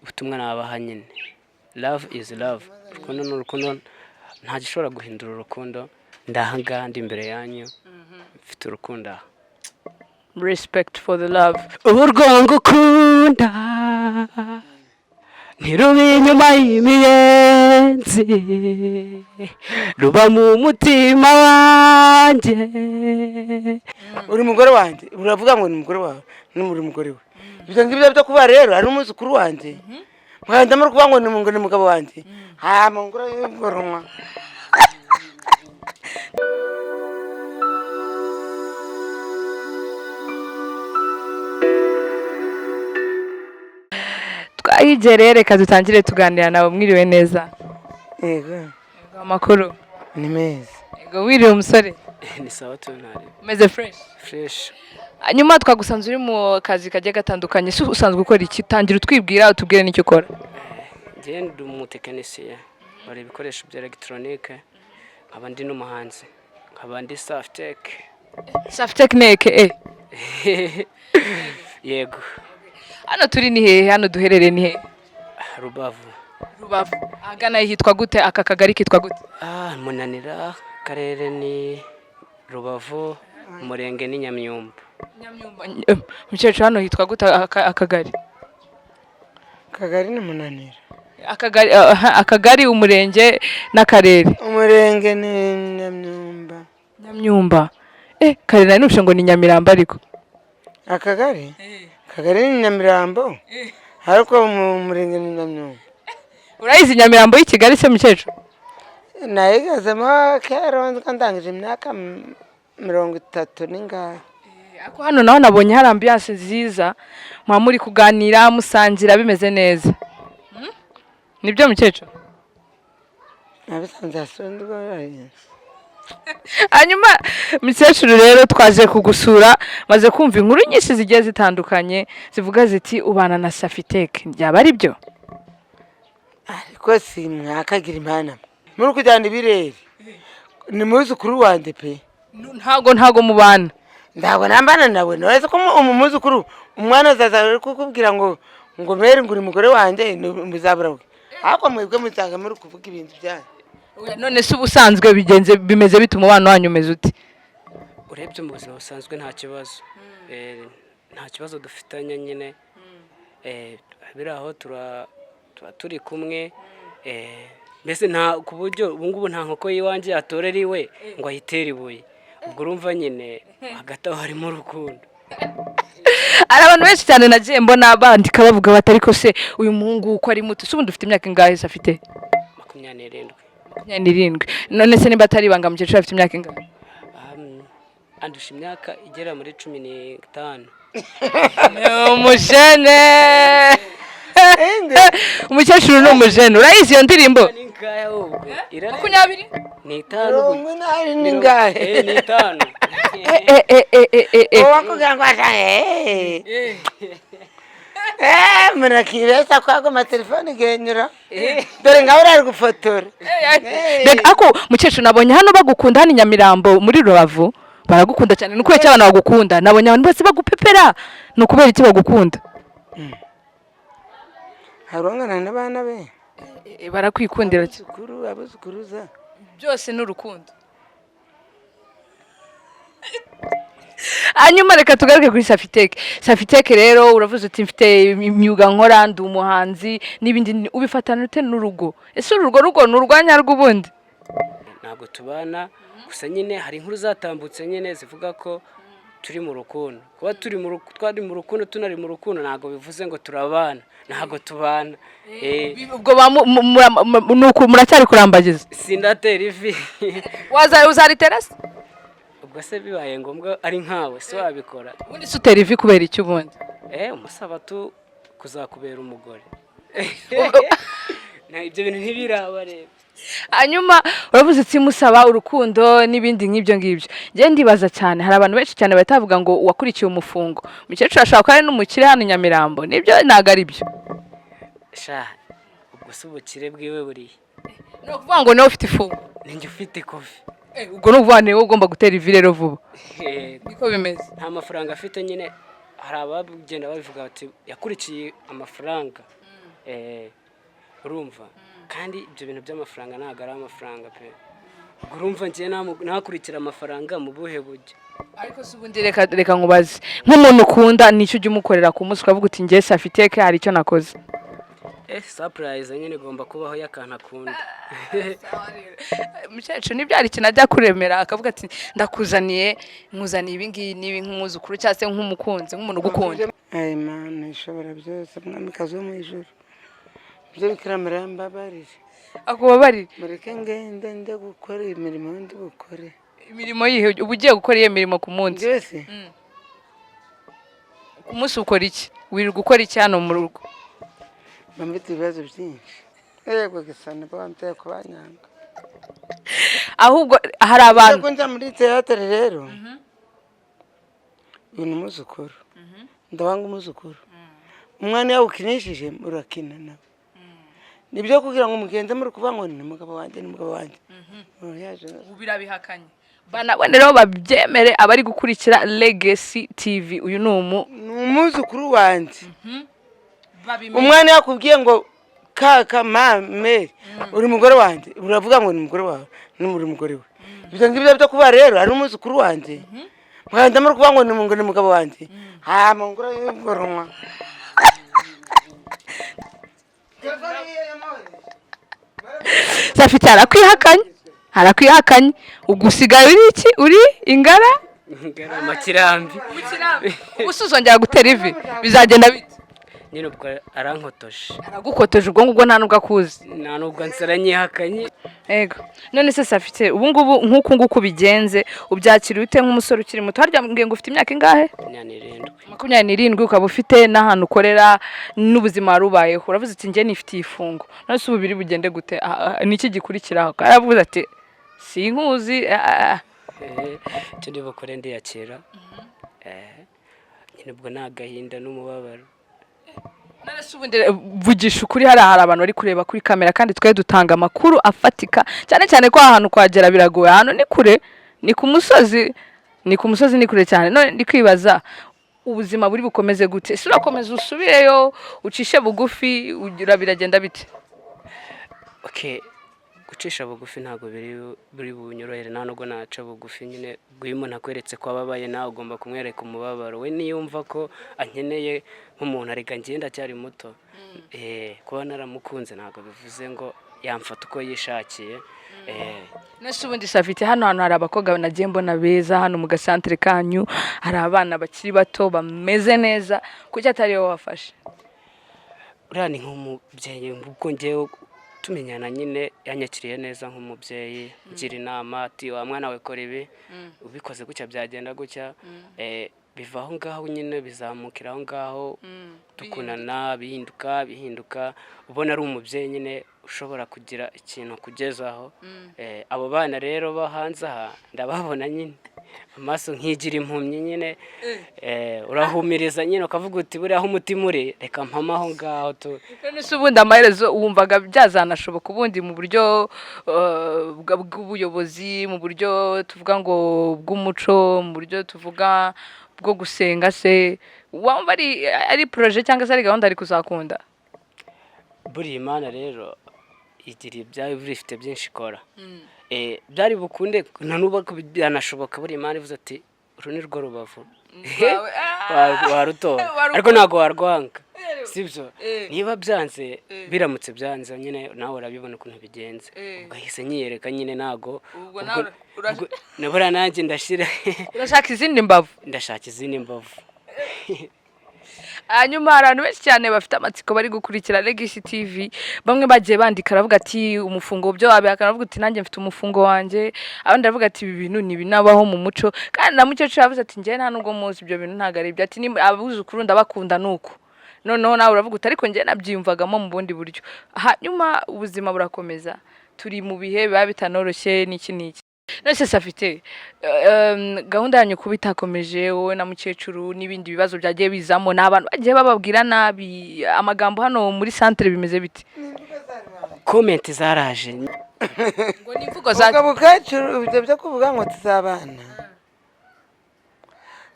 ubutumwa nabaha nyine love is love. Urukundo ni urukundo, nta gishobora guhindura urukundo. Ndahangaha ndi imbere yanyu mfite urukundo. Respect for the love. Urwo ngukunda ntiruba inyuma y'imiyenzi, ruba mu mutima wanjye. Uri umugore wanjye, uravuga ngo ni umugore wawe, ni umugore we. Ibyo ngibyo byo kuba rero ari umuzukuru wanjye. Mwandamo kuvuga ngo ni umugabo wanjye. Mungura y'ingoroma. Twahigere reka dutangire tuganira nawe. Mwiriwe neza? Yego. Amakuru Ni meza. yego. Wiriwe umusore? Ni sawa tunari. Umeze Fresh. Hanyuma twagusanze uri mu kazi kagiye gatandukanye. Usanzwe ukora iki? Tangira utwibwira utubwire n'icyo ukora. Njye ndi umutekinisiye bari ibikoresho bya electronique, nkaba ndi n'umuhanzi, nkaba ndi staff tech. Staff technique Yego. Hano turi ni hehe? Hano duherereye ni hehe? Rubavu. Agana hitwa gute? Aka kagari kitwa gute? Munanira, karere ni Rubavu, umurenge ni Nyamyumba. Mukecuru, hano hitwa gute akagari? Akagari ni Munanira. Akagari, umurenge n'akarere. Umurenge ni Nyamyumba. Karere nubushe ngo ni Nyamirambo ariko. Akagari ni Nyamirambo. Ariko umurenge ni Nyamyumba. Urayizi Nyamirambo y'Ikigali se mukecuru? Nayigazemo kera ndangije imyaka 30 n'ingahe. Ako hano naho nabonye hari ambiance nziza, mwa muri kuganira musangira bimeze neza. Nibyo mukecuru? Nabisanze asondwa. Hanyuma mukecuru rero twaje kugusura, maze kumva inkuru nyinshi zigiye zitandukanye zivuga ziti ubana na Safitek. Byaba ari byo? Ariko si mwakagira imana. Muri kujyana ibirere. Ni muzukuru wanjye pe. Ntago mubana. Ndago nambana nawe. Nose ko umuzukuru umwana zaza kukubwira ngo mere nguri mugore wanjye muzabura. Ako mwebwe mutanga muri kuvuga ibintu byanyu. None se ubusanzwe bimeze bituma umubano wanyu umeze uti? Urebye mu buzima busanzwe nta kibazo. Nta kibazo dufitanye nyine. Biraho turi kumwe. Mbese nta ku buryo ubungubu nta nkoko yiwanje atorera iwe ngo ahitere ibuye. Ubwo urumva nyine hagati aho harimo urukundo. Ari abantu benshi cyane nagiye mbona bandika bavuga bati ariko se uyu muhungu uko ari muto, ubundi ufite imyaka ingahe se afite? 27. None se niba atari ibanga mukecuru afite imyaka ingahe? Andusha imyaka igera muri 15. Umujene. Umukecuru ni umujene. Urayizi iyo ndirimbo? 20? Ni 5. Ni ngahe? Ni 5. Wakubwira ngo murakibesa kwago amatelefone genyura. Dore ngaho uri gufotora. Ako mukecuru nabonye hano bagukunda, hano Nyamirambo muri Rubavu baragukunda cyane. Nuko iki abantu bagukunda? Nabonye abantu bose bagupepera. Nukubera iki bagukunda? Harongana n'abana be. Barakwikundira cyane. Abuzukuruza. Byose n'urukundo. Hanyuma reka tugaruke kuri Safitek. Safitek rero uravuze uti mfite imyuga nkora, ndi umuhanzi n'ibindi, ubifatana ute n'urugo? Ese urugo ni urwanya rw'ubundi? Ntabwo tubana, gusa nyine hari inkuru zatambutse nyine zivuga ko turi mu rukundo. Kuba twari mu rukundo tunari mu rukundo ntabwo bivuze ngo turabana. Ntabwo tubana. Ubwo nuko muracyari kurambagiza. Sindatera ivi. Uzaritera se? Ubwo se bibaye ngombwa ari nkawe se wabikora. Ubundi se utera ivi kubera iki ubundi? Umusaba tu kuzakubera umugore. Ibyo bintu ntibiraba rero. Hanyuma uravuze ati musaba urukundo n'ibindi nk'ibyo ngibyo. Ngiye ndibaza cyane, hari abantu benshi cyane batavuga ngo wakurikiye umufungo. Mukecuru ashaka ko ari n'umukire hano Nyamirambo. Nibyo ntago ari byo? Ubwo se ubukire bwiwe buriye. No kuvuga ngo nawe ufite ifungo. Ninjye ufite kofi. Ubwo no kuvuga niwe ugomba gutera ivi rero vuba. Niko bimeze. Nta mafaranga afite nyine, hari abagenda babivuga bati yakurikiye amafaranga. urumva kandi ibyo bintu by'amafaranga ntabwo ari amafaranga pe urumva njye nakurikira amafaranga mu buhe buryo ariko se ubundi reka nkubaze nk'umuntu ukunda nicyo ujya umukorera ku munsi ukavuga uti njye afite ke hari icyo nakoze surprise nyine igomba kubaho y'akantu akunda mukecuru ntibyari ikintu ajya kuremera akavuga ati ndakuzaniye nkuzaniye ibi ngibi n'ibi nk'umwuzukuru cyangwa se nk'umukunzi nk'umuntu ugukunda Imana ishobora byose mwamikazi wo mu ijuru ibyo bikiramira mbabarire akubabarire mureke ngende njye gukora imirimo ndi bukore imirimo yihe uba ugiye gukora iyo mirimo ku munsi byose ku munsi ukora iki wirirwa ukora iki hano mu rugo mfite ibibazo byinshi yego gusa nibo banteye kubanyanga ahubwo hari abantu ko njya muri teatire rero uyu ni umuzukuru ndabanga umuzukuru umwana yawukinishije murakina nawe nibyo kugira ngo mugenze muri kuvuga ngo ni umugabo wanjye ni umugabo wanjye birabihakanye banabone rero babyemere abari gukurikira Legacy TV uyu ni umuzukuru wanjye umwana yakubwiye ngo kaka mame uri umugore wanjye uravuga ngo ni umugore wawe n'uri umugore we ibyo ngibyo byo kuba rero ari umuzukuru wanjye mwanda muri kuvuga ngo ni umugabo wanjye mungura y'ingoromwa Safite harakwihakanye ugusigaye uri iki uri ingara amakirambi ubusuzongera gutera ivi bizagenda bite nyine ubwo arankotoje aragukotoje ubwo ngubwo nta nubwo akuzi nta nubwo nsaranyihakanye yego none se Safite ubu ngubu nk'uku nguku bigenze ubyakira ute nk'umusore ukiri muto harya ngo ufite imyaka ingahe 27 ukaba ufite n'ahantu ukorera n'ubuzima warubayeho uravuze ati njye nifitiye ifungo none se ubu biri bugende gute niki gikurikiraho aravuze ati sinkuzi icyo ndi bukore ndiyakira nyine ubwo nta gahinda n'umubabaro none se ubundi vugisha ukuri hari abantu bari kureba kuri kamera kandi twe dutanga amakuru afatika cyane cyane ko ahantu kwagera biragoye hano ni kure ni ku musozi ni kure cyane none ndi kwibaza ubuzima buri bukomeze gute ese urakomeza usubireyo ucishe bugufi biragenda bite gucisha bugufi ntabwo biri bunyorohere nta nubwo naca bugufi nyine iyo umuntu akweretse ko ababaye nawe ugomba kumwereka umubabaro we niyumva ko ankeneye nk'umuntu areka ngenda cyari muto kuba naramukunze ntabwo bivuze ngo yamfata uko yishakiye nese ubundi Safite hano hantu hari abakobwa nagiye mbona beza hano mu gasantere kanyu hari abana bakiri bato bameze neza kuki atari wowe wafashe uriya ni nk'umubyeyi ubwo ngewe tumenyana nyine yanyakiriye neza nk'umubyeyi ngira inama ati wa mwana we kora ibi ubikoze gutya byagenda gutya biva aho ngaho nyine bizamukira aho ngaho dukunana bihinduka ubona ari umubyeyi nyine ushobora kugira ikintu kugezaho abo bana rero bo hanze aha ndababona nyine amaso nkigira impumyi nyine urahumiriza nyine ukavuga uti buriya aho umutima uri reka mpama aho ngaho none se ubundi amaherezo wumvaga byazanashoboka ubundi mu buryo bw'ubuyobozi mu buryo tuvuga ngo bw'umuco mu buryo tuvuga bwo gusenga se wumva ari projet cyangwa se ari gahunda ari kuzakunda buriya Imana rero igira ibyayo bifite byinshi ikora byari bukunde na n'ubu byanashoboka buriya Imana ivuze ati uru ni rwo rubavu warutora ariko ntabwo warwanga sibyo niba byanze biramutse byanze nyine nawe urabibona ukuntu bigenze ugahise nyiyereka nyine ntabwo nabura nanjye ndashira urashaka izindi mbavu ndashaka izindi mbavu hanyuma hari abantu benshi cyane bafite amatsiko bari gukurikira Legacy TV bamwe bagiye bandika aravuga ati umufungo byo abihakana avuga ati nanjye mfite umufungo wanjye abandi aravuga ati ibi bintu ni binabaho mu muco kandi na mukecuru yavuze ati njye nta nubwo muzi ibyo bintu ntago ari ibyo ati abuzukuru ndabakunda nuko noneho nawe uravuga uti ariko njye nabyiyumvagamo mu bundi buryo hanyuma ubuzima burakomeza turi mu bihe biba bitanoroshye n'iki nose Safite gahunda yanyu kuba itakomeje wowe na mukecuru n'ibindi bibazo byagiye bizamo n'abantu bagiye bababwira nabi amagambo hano muri centre bimeze bite comment zaraje ngo nimvugo za mukecuru ibyo byo kuvuga ngo tuzabana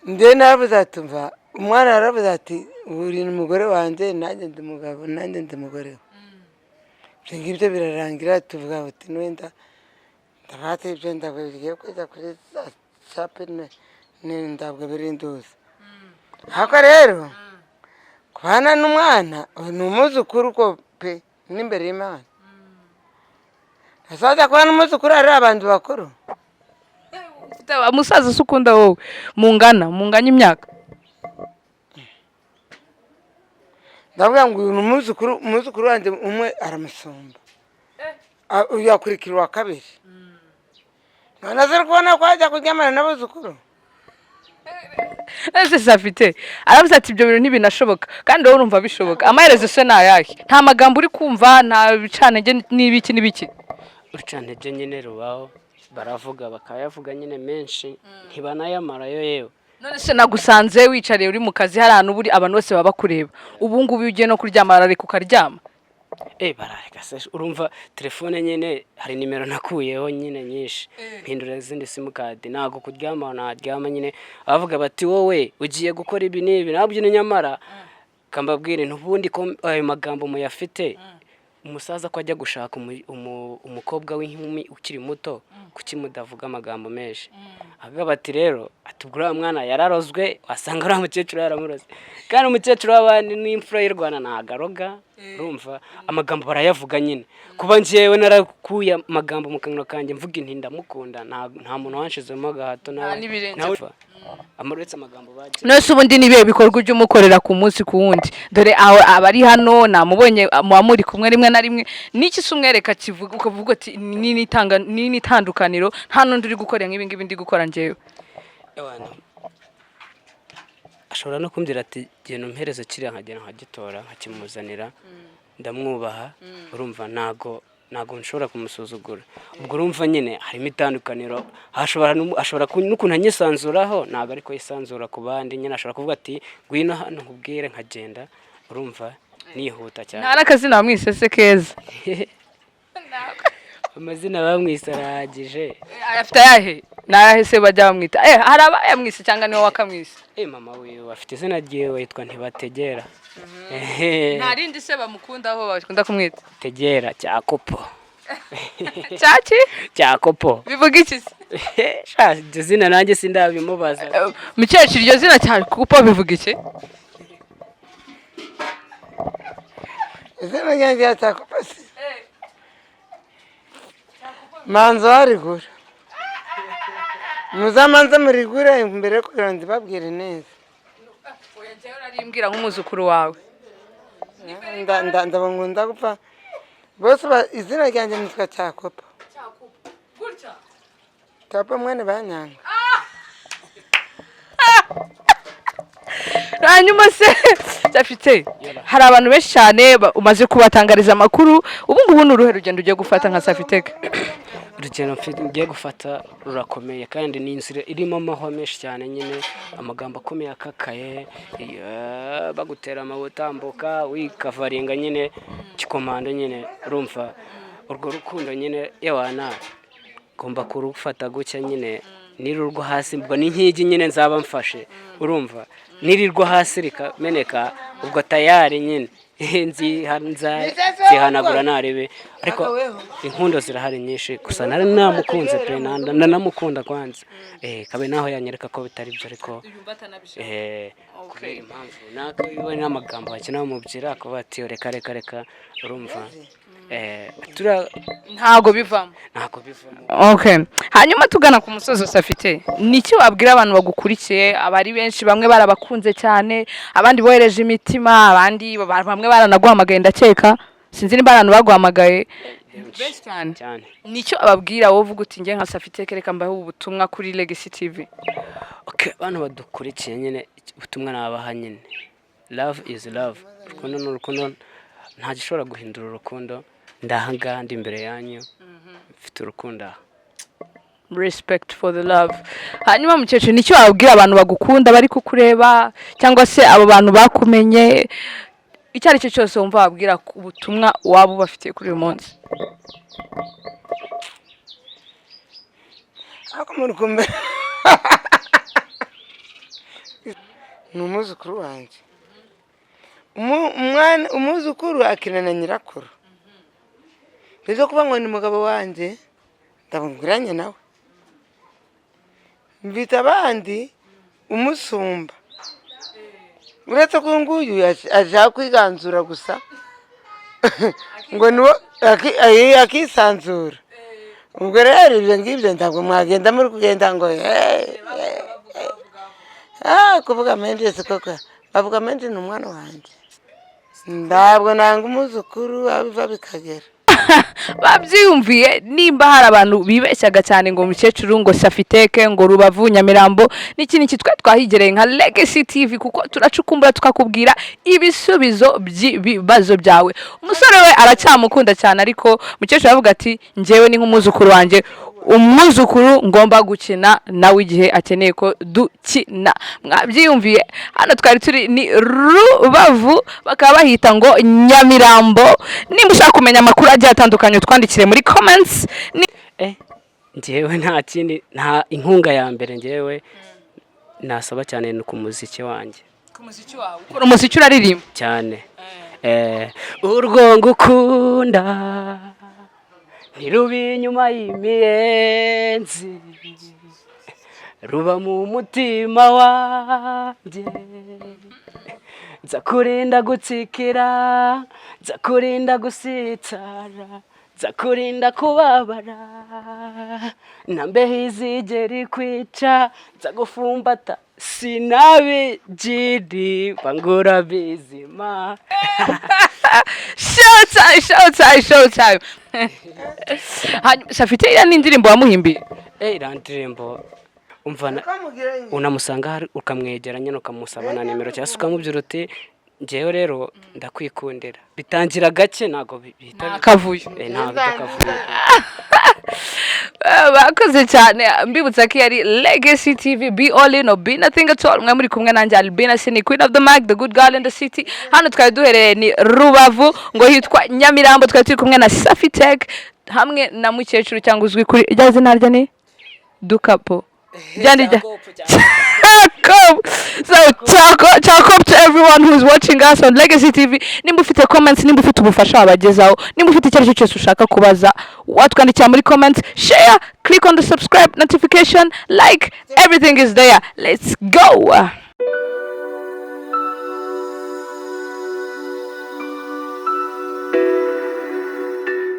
nde navuze atumva umwana yaravuze ati uri umugore wanjye nanjye ndi umugabo nanjye ndi umugore we ibyo ngibyo birarangira tuvuga ati n'wenda ndabate ibyo ndabigiye kujya kuri sape ntabwo birinduza ariko rero kubana n'umwana ni umuzukuru ko pe n'imbere y'Imana ntazajya kubana n'umuzukuru ari abantu bakuru umusaza se ukunda wowe munganya imyaka ndavuga ngo uyu ni umuzukuru wanjye umwe aramusumba yakurikira uwa kabiri none azi kubona ko ajya kuryamana n'abuzukuru ese safite aravuze ati ibyo bintu ntibinashoboka kandi wowe urumva bishoboka amaherezo se ni ayahe nta magambo uri kumva nta bicanege n'ibiki urucanege nyine rubaho baravuga bakayavuga nyine menshi ntibanayamarayo yewe none se nagusanze wicariye uri mu kazi hari ahantu buri abantu bose baba bakureba ubu ngubu iyo ugiye no kuryama arareka ukaryama barareka se urumva telefone nyine hari nimero nakuyeho nyine nyinshi mpindura izindi simukadi ntabwo kuryama naryama nyine abavuga bati wowe ugiye gukora ibi n'ibi nabyo nyamara kambabwire n'ubundi ko ayo magambo muyafite umusaza ko ajya gushaka umukobwa w'inkumi ukiri muto kuki mudavuga amagambo menshi avuga bati rero atubwira mwana yararozwe wasanga uriya mukecuru yaramuroze kandi umukecuru w'abandi n'imfura y'u Rwanda ntagaroga urumva amagambo barayavuga nyine kuba njyewe narakuye amagambo mu kanwa kanjye mvuga inti ndamukunda nta muntu wanshizemo agahato nawe amuretse amagambo bagiye nose ubundi nibihe bikorwa ujya umukorera ku munsi ku wundi dore abari hano namubonye muri kumwe rimwe na rimwe niki se umwereka kivuga ukavuga ati ni itandukaniro nta n'undi uri gukora nk'ibi ngibi ndi gukora njyewe ashobora no kumbwira ati genda umpereze kiriya nkagenda nkagitora nkakimuzanira ndamwubaha urumva ntago nshobora kumusuzugura ubwo urumva nyine harimo itandukaniro ashobora n'ukuntu anyisanzuraho ntabwo ariko yisanzura ku bandi nyine ashobora kuvuga ati ngwino hano nkubwire nkagenda urumva nihuta cyane nta n'akazina bamwise se keza amazina bamwise arahagije afite ayahe n'ayahe se bajya bamwita hari abayamwise cyangwa niwe wakamwise mama wiwe afite izina ryiwe yitwa Ntibategera nta rindi se bamukundaho bakunda kumwita Tegera cyakopo cyaki cyakopo bivuga iki se iryo zina nanjye sindabimubaza mukecuru iryo zina cyakopo bivuga iki izina ryanjye cyakopo se manza warigura muzamanza murigure mbere kugira ngo babwire neza oya njyewe urarimbwira nk'umuzukuru wawe ndabona gupfa bose izina ryanjye nitwa cyakopo cyakopo mwene banyanga hanyuma se cyafite hari abantu benshi cyane umaze kubatangariza amakuru ubu ngubu ni uruhe rugendo ugiye gufata nka Safiteke urugendo ngiye gufata rurakomeye kandi ni inzira irimo amahwa menshi cyane nyine amagambo akomeye akakaye bagutera amabutambuka wikavaringa nyine kikomando nyine urumva urwo rukundo nyine yawana ngomba kurufata gutya nyine nirirwa hasi mbwa n'inkigi nyine nzaba mfashe urumva nirirwa hasi rikameneka ubwo tayari nyine zihanagura narebe ariko inkundo zirahari nyinshi gusa nari namukunze pe nanamukunda kwanza kabe naho yanyereka ko bitari byo ariko kubera impamvu nako iwe n'amagambo bakina bamubyira ko bati reka urumva ntago bivamo okay hanyuma tugana ku musozo Safite niki wabwira abantu bagukurikiye abari benshi bamwe barabakunze cyane abandi bohereje imitima abandi bamwe baranaguhamagaye ndakeka sinzi niba abantu baguhamagaye benshi cyane nicyo ababwira wowe uvuga uti nge nka Safite reka mbaho ubutumwa kuri Legacy TV okay abantu badukurikiye nyine ubutumwa nabaha nyine love is love urukundo n'urukundo nta gishobora guhindura urukundo ndahanga ndi imbere yanyu mfite urukundo respect for the love hanyuma mukecuru nicyo wabwira abantu bagukunda bari kukureba cyangwa se abo bantu bakumenye icyo ari cyo cyose wumva wabwira ubutumwa waba ubafitiye kuri uyu munsi ako muri kumbe ni umwuzukuru wanjye. Umwuzukuru akina na nyirakuru. Bizo kuba ngo ni umugabo wanjye ndabunguranye nawe. Mvita abandi umusumba. Uretse ko nguyu aje kwiganzura gusa. Ngo niwo akisanzura. Ubwo rero ibyo ngibyo ntabwo mwagenda muri kugenda ngo kuvuga Meddy koko. Bavuga Meddy ni umwana wanjye. Ntabwo nanga umuzukuru abiva bikagera. Babyiyumviye nimba hari abantu bibeshyaga cyane ngo umukecuru ngo Safiteke ngo Rubavu Nyamirambo n'iki twe twahigereye nka Legacy TV kuko turacukumbura tukakubwira ibisubizo by'ibibazo byawe. Umusore we aracyamukunda cyane ariko umukecuru avuga ati njyewe ni nk'umuzukuru wanjye, umwuzukuru ngomba gukina nawe igihe akeneye ko dukina. Mwabyiyumviye hano twari turi ni Rubavu bakaba bahita ngo Nyamirambo. Nimba ushaka kumenya amakuru agiye atandukanye twandikire muri comments. Njyewe nta kindi, nta inkunga ya mbere njyewe nasaba cyane ni ku muziki wanjye. Ku muziki wawe ukora umuziki uraririmba cyane. Urwo ngukunda ntirubi inyuma y'imiyenzi, ruba mu mutima wanjye. Nza kurinda gutsikira, nza kurinda gusitara, nza kurinda kubabara, nambeho izigera ikwica, nza gufumbata sinabigiri bangura bizima. Showtime. Safite ni indirimbo wamuhimbiye? Iriya ndirimbo umva unamusanga hari ukamwegera nyine ukamusaba na nimero cyangwa se ukamubwira uti njyewe rero ndakwikundira. Bitangira gake ntabwo bihita akavuyo. Ntabwo akavuyo. Bakoze cyane mbibutsa ko yari Legacy TV, be all in or be nothing at all. Mwe muri kumwe nanjye Albina Sini, Queen of the Mic, the good girl in the city. Hano twari duherereye ni Rubavu ngo hitwa Nyamirambo. Twari turi kumwe na Safiteke hamwe na mukecuru cyangwa uzwi kuri ijyaze naryo ni Dukapo. So talk up to everyone who's watching us on Legacy TV. Nimba ufite comments, nimba ufite ubufasha wabagezaho, nimba ufite icyo cyose ushaka kubaza, watwandikira muri comments, share, click on the subscribe notification, like, everything is there. Let's go.